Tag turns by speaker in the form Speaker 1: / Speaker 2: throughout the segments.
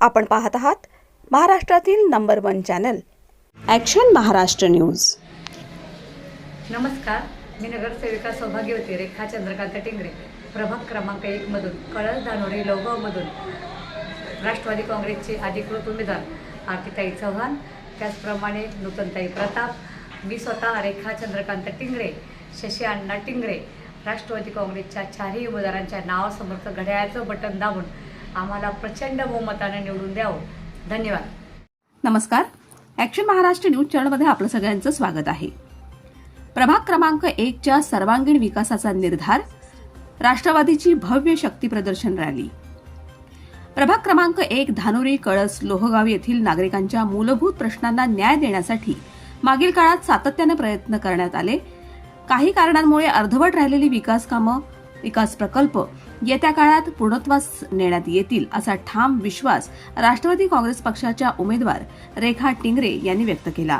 Speaker 1: आपण पाहत आहात महाराष्ट्रातील number 1 channel action Maharashtra news.
Speaker 2: नमस्कार, मी नगरसेविका सौभाग्यवती रेखा चंद्रकांत टिंगरे, प्रभाग क्रमांक 1 मधून कळस धानोरी लोहगावमधून राष्ट्रवादी काँग्रेसचे अधिकृत उमेदवार आरतीताई चव्हाण, त्याचप्रमाणे नूतनताई प्रताप, मी स्वतः रेखा चंद्रकांत टिंगरे, शशी अण्णा टिंगरे, राष्ट्रवादी काँग्रेसच्या चारही उमेदवारांच्या नावासमोरचं घड्याळाचं बटन दाबून आम्हाला प्रचंड बहुमताने निवडून द्यावं। धन्यवाद।
Speaker 1: नमस्कार, ॲक्शन महाराष्ट्र न्यूज चॅनलमध्ये आपलं सगळ्यांचं स्वागत आहे। प्रभाग क्रमांक 1च्या सर्वांगीण विकासाचा निर्धार, राष्ट्रवादीची भव्य शक्ती प्रदर्शन रॅली। प्रभाग क्रमांक 1 धानोरी कळस लोहगाव येथील नागरिकांच्या मूलभूत प्रश्नांना न्याय देण्यासाठी मागील काळात सातत्याने प्रयत्न करण्यात आले। काही कारणांमुळे अर्धवट राहिलेली विकास प्रकल्प येत्या काळात पूर्णत्वास नेण्यात येतील असा ठाम विश्वास राष्ट्रवादी काँग्रेस पक्षाच्या उमेदवार रेखा टिंगरे यांनी व्यक्त केला।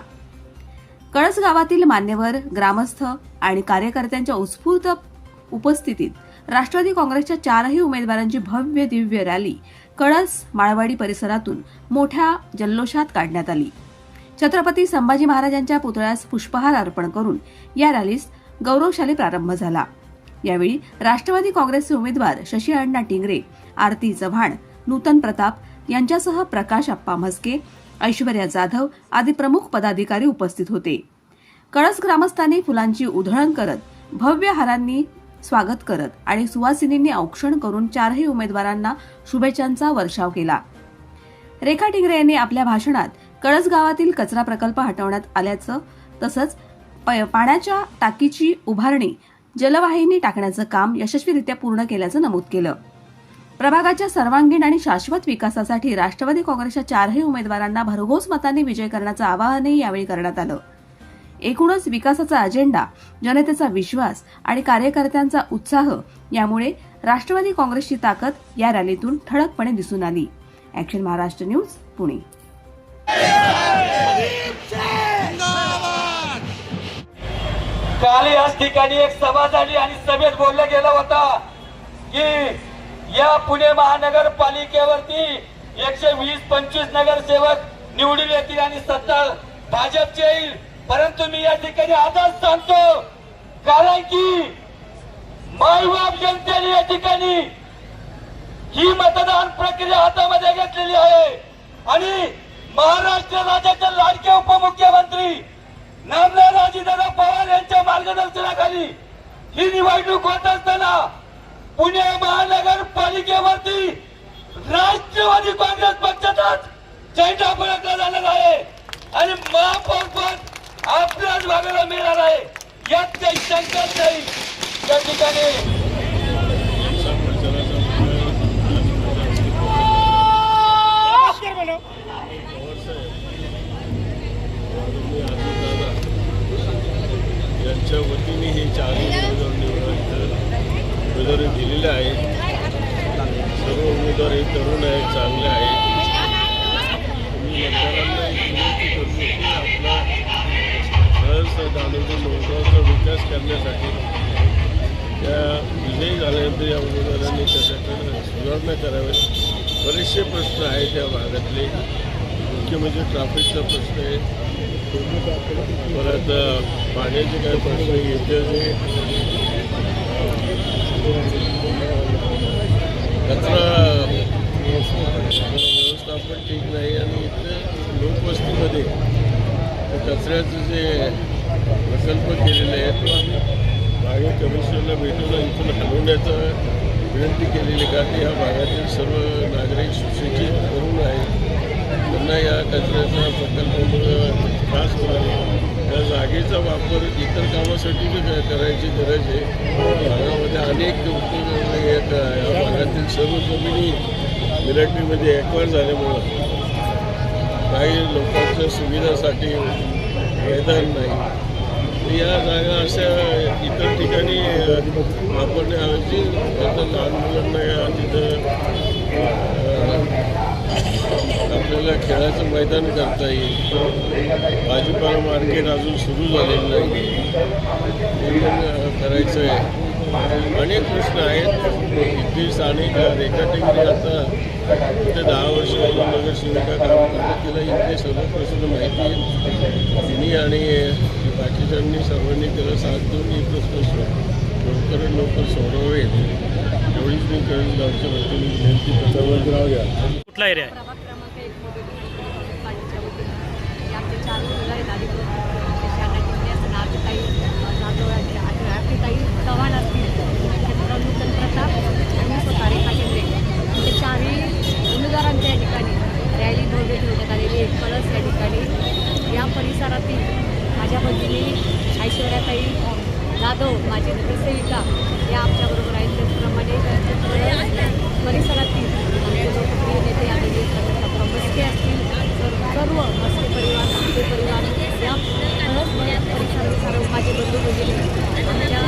Speaker 1: कळस गावातील मान्यवर, ग्रामस्थ आणि कार्यकर्त्यांच्या उत्स्फूर्त उपस्थितीत राष्ट्रवादी काँग्रेसच्या चारही उमेदवारांची भव्य दिव्य रॅली कळस माळवाडी परिसरातून मोठ्या जल्लोषात काढण्यात आली। छत्रपती संभाजी महाराजांच्या पुतळ्यास पुष्पहार अर्पण करून या रॅलीस गौरवशाली प्रारंभ झाला। यावेळी राष्ट्रवादी काँग्रेसचे उमेदवार शशी अण्णा टिंगरे, आरती चव्हाण, नूतन प्रताप यांच्यासह प्रकाश अप्पा म्हस्के, ऐश्वर्या जाधव आदी प्रमुख पदाधिकारी उपस्थित होते। कळस ग्रामस्थांनी फुलांची उधळण करत, भव्य हारांनी स्वागत करत आणि सुवासिनींनी औक्षण करून चारही उमेदवारांना शुभेच्छांचा वर्षाव केला। रेखा टिंगरे यांनी आपल्या भाषणात कळस गावातील कचरा प्रकल्प हटवण्यात आल्याचं तसंच पाण्याच्या टाकीची उभारणी, जलवाहिनी टाकण्याचं काम यशस्वीरित्या पूर्ण केल्याचं नमूद केलं। प्रभागाच्या सर्वांगीण आणि शाश्वत विकासासाठी राष्ट्रवादी काँग्रेसच्या चारही उमेदवारांना भरघोस मतांनी विजय करण्याचं आवाहनही यावेळी करण्यात आलं। एकूणच विकासाचा अजेंडा, जनतेचा विश्वास आणि कार्यकर्त्यांचा उत्साह यामुळे राष्ट्रवादी काँग्रेसची ताकद या रॅलीतून ठळकपणे दिसून आली। Action Maharashtra news, Pune.
Speaker 3: काल याच ठिकाणी एक सभा झाली आणि सभेत बोललं गेलं होतं की या पुणे महानगरपालिकेवरती 120-125 नगरसेवक निवडून येतील आणि सत्ता भाजपची येईल। परंतु मी या ठिकाणी आजच सांगतो, कारण की मायबाप जनतेने या ठिकाणी ही मतदान प्रक्रिया हातामध्ये घेतलेली आहे आणि महाराष्ट्र राज्याचे लाडके उपमुख्यमंत्री नामदार अजितदादा पवार यांच्या मार्गदर्शनाखाली ही निवडणूक होत असताना पुणे महानगरपालिकेवरती राष्ट्रवादी काँग्रेस पक्षाचाच झेंडा फडकला जाणार आहे आणि महापौर पद आपल्याच भागाला मिळणार आहे, यात काही शंकाच नाही। त्या ठिकाणी
Speaker 4: यांच्या वतीने हे चारही उमेदवार दिलेले आहेत। सर्व उमेदवार हे तरुण आहेत, चांगले आहेत। मी मतदारांना एक विनंती करतो की आपला कळस धानोरी लोहगावचा विकास करण्यासाठी त्या विजयी झाल्यानंतर या उमेदवारांनी त्याच्याकडे सुधारणा कराव्यात। बरेचसे प्रश्न आहेत त्या भागातले, मुख्य म्हणजे ट्रॅफिकचा प्रश्न आहे, परत पाण्याचे काय प्रश्न येते, जे कचरा व्यवस्थापन ठीक नाही आणि इथं लोकवस्तीमध्ये कचऱ्याचे जे प्रकल्प केलेले आहेत तो आम्ही मागे कमिशनरला भेटून इथून हलवण्याचा विनंती केलेली, कारण ह्या भागातील सर्व नागरिक सुशिक्षित तरुण आहेत, त्यांना या कचऱ्याचा प्रकल्पामुळे त्रास होणार। त्या जागेचा वापर इतर कामासाठी करायची गरज आहे। भागामध्ये अनेक उद्योग आहेत, या भागातील सर्व जमिनी मिलिटरीमध्ये एक्वायर झाल्यामुळं काही लोकांच्या सुविधासाठी मैदान नाही। या जागा अशा इतर ठिकाणी वापरण्याऐवजी आता लहान मुलांना तिथं आपल्याला खेळाचं मैदान करता येईल। भाजीपाला मार्केट अजून सुरू झालेलं नाही, ते पण करायचं आहे। अनेक प्रश्न आहेत। इथे स्थानिक रेखा टिंगरे आता इथे 10 वर्ष नगरसेविका काम करतात, तिला इथले सर्व प्रश्न माहिती आहेत. तिने आणि बाकीच्यांनी सर्वांनी त्याला साथ देऊन हे प्रश्न लवकरात लवकर सोडवावेत एवढीच मी कळसगावच्या वतीने विनंती करतो.
Speaker 5: कुठला एरिया आहे?
Speaker 2: प्रभाग क्रमांक 1 मधून पार्टीच्या वतीनं हे आमचे 4 मुलं आहेत अधिकृत शाळा टिकले असं आरतीताई जाधव आरतीताई चव्हाण असतील, नूतन प्रताप आणि स्वतः रेखा टेंगरे म्हणजे 4ही उमेदवारांच्या या ठिकाणी रॅली भव्य ठेवण्यात आलेली आहे. कळस या ठिकाणी या परिसरातील माझ्या भगिनी ऐश्वर्याताई जाधव माझी नगरसेविका या आमच्याबरोबर आहेत. त्याचप्रमाणे परिसरातील आमचे लोकप्रिय नेते आलेले मस्के असतील, सर्व मस्के परिवार आमचे परिवार या परिसरात माझे बंधू भगिनी आमच्या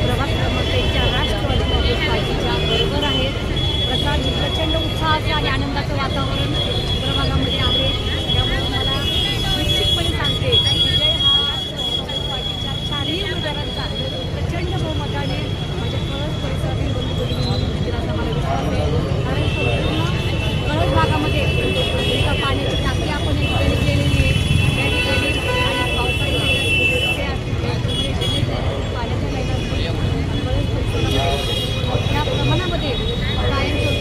Speaker 2: प्रभाग क्रमांक 1च्या राष्ट्रवादी काँग्रेस पार्टीच्या बरोबर आहेत. प्रचंड उत्साहाचं आणि आनंदाचं वातावरण प्रभागामध्ये आहे. त्यामुळे मला निश्चितपणे सांगते की विजय हा काँग्रेस पार्टीच्या 4ही उमेदवारांचा प्रचंड बहुमताने माझ्या कळस परिसरातील बंधू भगिनी म्हणून दिला असा मला विश्वास आहे. कारण संपूर्ण कळस भागामध्ये एका पाण्याची टाकी आपण एक ठिकाणी केलेली आहे. त्या ठिकाणी आणि पावसाळी पाण्याच्या लाईन असतील कळस परिसरामध्ये त्या प्रमाणामध्ये कायमचं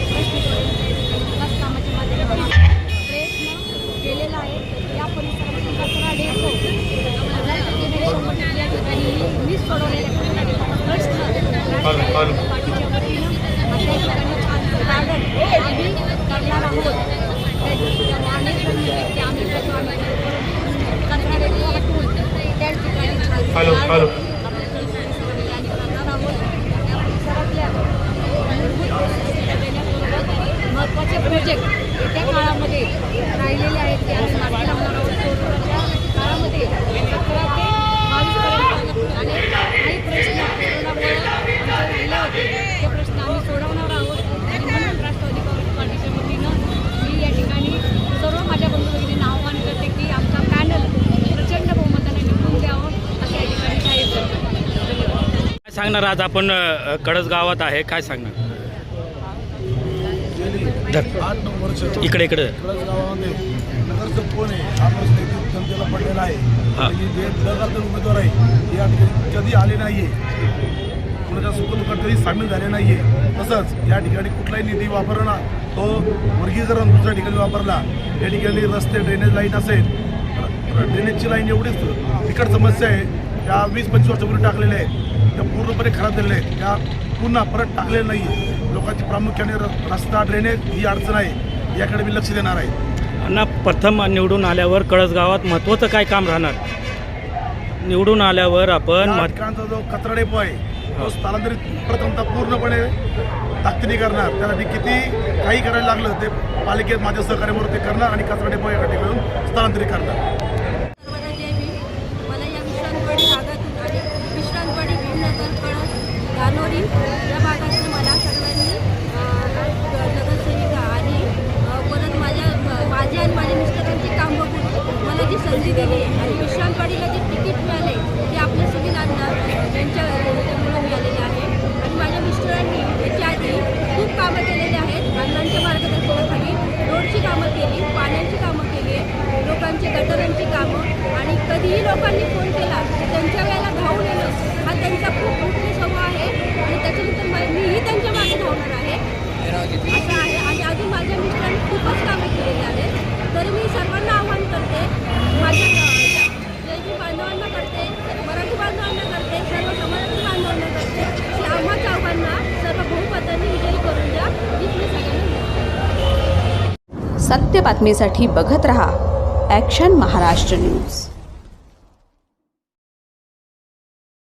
Speaker 2: विकास कामाच्या माध्यमातून प्रयत्न केलेला आहे. या परिसरामध्ये कचरा डेपो 100% या ठिकाणी मी सोडवलेल्या प्रश्न राष्ट्रवादी पार्टीच्या वतीनं अशा ठिकाणी छानचं गार्डन आम्ही करणार आहोत. अनेक जण म्हणतात की आम्ही करतो, आम्ही कचरा डेपो हटवून त्या ठिकाणी छानचं गार्डन आपल्या परिसरामध्ये आणि करणार आहोत. या परिसरातल्या महत्त्वाचे प्रोजेक्ट येत्या काळामध्ये राहिलेले आहेत ते आम्ही मार्गी लावणार आहोत. कोरोनाच्या काळामध्ये 17 ते 22पर्यंत आणि काही प्रश्न कोरोनामुळे राहिले होते ते प्रश्न आम्ही सोडवणार आहोत. आणि म्हणून राष्ट्रवादी काँग्रेस पार्टीच्या वतीनं मी या ठिकाणी सर्व माझ्या बंधू भगिनींना आव्हान करते की आमचा पॅनल प्रचंड बहुमताने निवडून द्यावं असं या ठिकाणी जाहीर करतो.
Speaker 5: काय सांगणार? आज आपण कळस गावात आहे, काय सांगणार?
Speaker 6: 8-9 वर्ष
Speaker 5: इकडे
Speaker 6: कळस गावामध्ये नगरसेवक कोण आहे हा प्रश्न इथे जनतेला पडलेला आहे. आणि जे दरगार उमेदवार आहे ते या ठिकाणी कधी आले नाही आहे, कोणाच्या सुखदुःखात कधी सामील झाले नाही आहे. तसंच या ठिकाणी कुठलाही निधी वापरणं तो वर्गीकरण दुसऱ्या ठिकाणी वापरला. या ठिकाणी रस्ते ड्रेनेज लाईन असेल, ड्रेनेजची लाईन एवढीच बिकट समस्या आहे. त्या 20-25 वर्षापूर्वी टाकलेल्या आहेत, त्या पूर्णपणे खराब झालेल्या आहेत, त्या पुन्हा परत टाकलेलं नाही आहे. लोकांची प्रामुख्याने रस्ता ड्रेनेज ही अडचण आहे, याकडे मी लक्ष देणार आहे.
Speaker 5: ना प्रथम निवडून आल्यावर कळस गावात महत्त्वाचं काय काम राहणार? निवडून आल्यावर आपण
Speaker 6: या ठिकाणचा जो कचरा डेपो आहे तो स्थलांतरित प्रथमतः पूर्णपणे ताकदीने करणार. त्यासाठी किती काही करायला लागलं ते पालिकेत माझ्या सहकार्याबरोबर ते करणार आणि कचरा डेपो या ठिकाणून स्थलांतरित करणार.
Speaker 7: मला या विश्रांतवाडी भागातून आणि विश्रांतवाडी भीमनगर कळस धानोरी या भागातून मला सर्वांनी नगरसेविका आणि परत माझ्या आणि माझ्या मिस्टरांची काम बघून मला जी संधी दिली आणि विश्रांतवाडीला जे तिकीट मिळाले ते आपल्या सुविधांना त्यांच्यामुळे मिळालेले आहे. आणि माझ्या मिस्टरांनी याच्या आधी खूप कामं केलेली आहेत. अण्णांच्या मार्गदर्शनाखाली रोडची कामं केली, पाण्याची कामं केली, लोकांची गटारांची कामं. आणि कधीही लोकांनी फोन केला त्यांच्या वेळेला धावून येणं हा त्यांचा खूप मुख्य स्वभाव आहे. आणि त्याच्यानंतर मीही त्यांच्या मागे धावणार आहे असं आहे. आणि अजून माझ्या मिस्टरांनी खूपच कामं केलेली आहेत. तरी मी सर्वांना आव्हान करते, माझ्या जैनी बांधवांना करते, मराठी बांधवांना करते, सर्व समाजातील बांधवांना करते की आम्हा चौघांना सर्व बहुमतांनी विजयी करून द्या. हीच मी सगळ्यांना
Speaker 1: सत्य बातमीसाठी बघत रहा ॲक्शन महाराष्ट्र न्यूज.